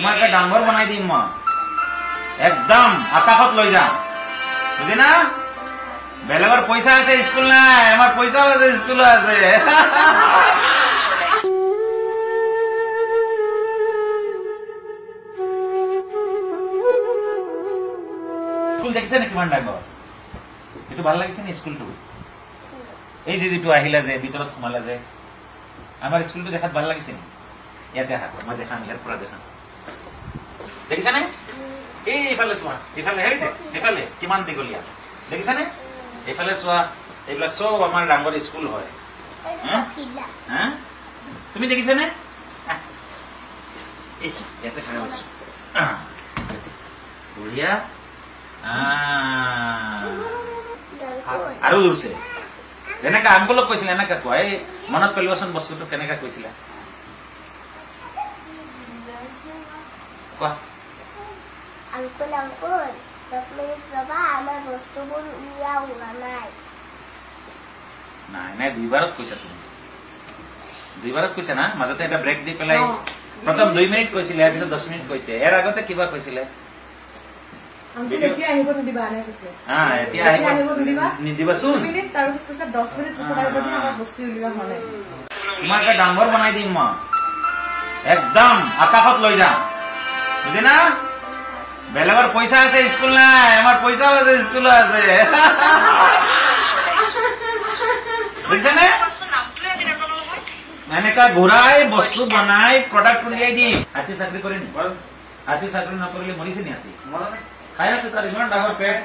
তোমাকে ডাঙৰ বনাই দিম মই একদম আকাশত লৈ যাম বুঝি না বেলেগৰ পইচা আছে স্কুল নাই আমাৰ পইচাও আছে স্কুলো আছে স্কুল দেখিছে নে কিমান ডাঙৰ এইটো ভাল লাগিছে নে স্কুলটো এই যে যেটো আহিলা যে ভিতৰত সোমালা যে আমাৰ স্কুলটো দেখাত ভাল লাগিছে ইয়াতে আহা মই দেখাম ইয়াৰ পৰা দেখাম দেখিছে নে এইফালে চোৱা এইফালে এইফালে কিমান দীঘলীয়া দেখিছে নে এইফালে চোৱা এইবিলাক চব আমাৰ ডাঙৰ স্কুল হয় তুমি দেখিছে নে ইয়াতে খাই আছো বঢ়িয়া আৰু জোৰছে যেনেকা আংকলক কৈছিলে এনেকা কোৱা এই মনত পেলোৱাচোন বস্তুটো কেনেকা কৈছিলা কোৱা আংকুল আংকুল 10 মিনিট ৰবা আমাৰ বস্তুবোৰ উলিয়া হোৱা নাই নাই নাই দুইবাৰত কৈছা তুমি দুইবাৰত কৈছা না মাজতে এটা ব্ৰেক দি পেলাই প্ৰথম 2 মিনিট কৈছিলে আৰু 10 মিনিট কৈছে ইয়াৰ আগতে কিবা কৈছিলে আংকুল এতিয়া আহিব নিদিবা আনে কৈছে এতিয়া আহিব নিদিবাচোন 2 মিনিট তাৰ পিছত 10 মিনিট পিছত আহিব দিন আমাৰ বস্তু উলিয়া হোৱা নাই তোমাকে ডাঙৰ বনাই দিম মই একদম আকাশত লৈ যাম বুঝি না বেলেগৰ পইচা আছে স্কুল নাই আমাৰ পইচাও আছে স্কুলো আছে বুঝছেনে এনেকা ঘূৰাই বস্তু বনাই প্ৰডাক্ট উলিয়াই দিম হাতী চাকৰি কৰি নি হাতী চাকৰি নকৰিলে মৰিছে নি হাতী খাই আছে তাৰ ইমান ডাঙৰ পেট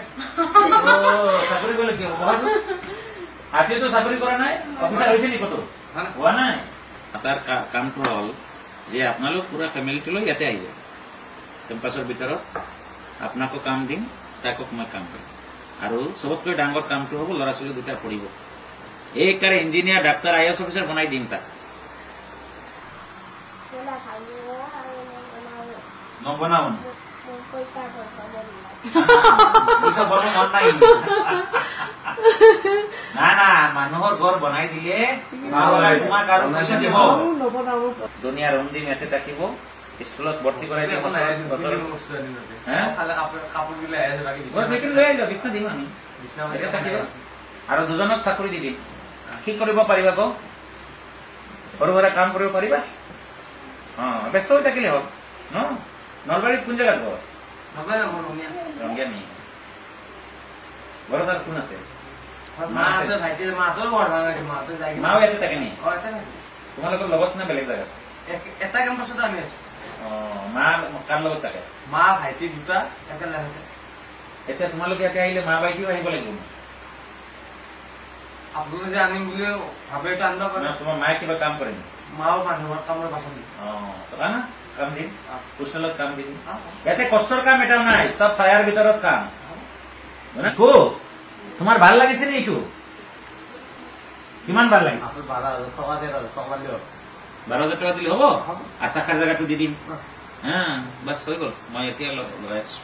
চাকৰি কৰিলে কি হ'ব হাতীয়েতো চাকৰি কৰা নাই অফিচাৰ হৈছে নি কতো হোৱা নাই তাৰ কামটো হ'ল যে আপোনালোক পুৰা ফেমিলিটো লৈ ইয়াতে আহিব কেম্পাছৰ ভিতৰত আপোনাকো কাম দিম তাকো মই কাম দিম আৰু সবতকৈ ডাঙৰ কামটো হ'ব ল'ৰা ছোৱালী দুটা পঢ়িব এইকাৰে ইঞ্জিনিয়াৰ ডাক্তৰ আইএছ অফিচাৰ বনাই দিম তাক নবনাও পইচা বনাব মন নাই না না মানুহৰ ঘৰ বনাই দিলে তোমাক আৰু পইচা দিব দুনিয়া ৰন্দিম ইয়াতে থাকিব স্কুলত ভৰ্তি কৰাই দিব বিছনা দিম আমি আৰু দুজনক চাকৰি দি দিম কি কৰিব পাৰিবা গো সৰু সুৰা কাম কৰিব পাৰিবা ব্যস্ত হৈ থাকিলে হ'ল ন নলবাৰীত কোন জেগাত ঘৰ ৰঙিয়া নি ঘৰত আৰু কোন আছে মাও ইয়াতে থাকে নি তোমালোকৰ লগত না বেলেগ জেগাত এটা কেম্পাছত আমি আছো মা কাৰ লগত থাকে মা ভাইটি দুটা একেলগে এতিয়া তোমালোকে ইয়াতে আহিলে মা ভাইটিও আহিব লাগিব আপোনালোকে যে আনিম বুলি ভাবে এইটো আনিব পাৰে তোমাৰ মায়ে কিবা কাম কৰে নি মাও মানুহৰ কামৰ বাচন দিয়ে টকা না কাম দিম কুশলত কাম দিম ইয়াতে কষ্টৰ কাম এটাও নাই চব ছায়াৰ ভিতৰত কাম তোমাৰ ভাল লাগিছে নি এইটো কিমান ভাল লাগিছে 12,000 টকা দিলে হ'ব আৰু থাকা জেগাটো দি দিম বাছ হৈ গ'ল মই এতিয়া লগাই আছো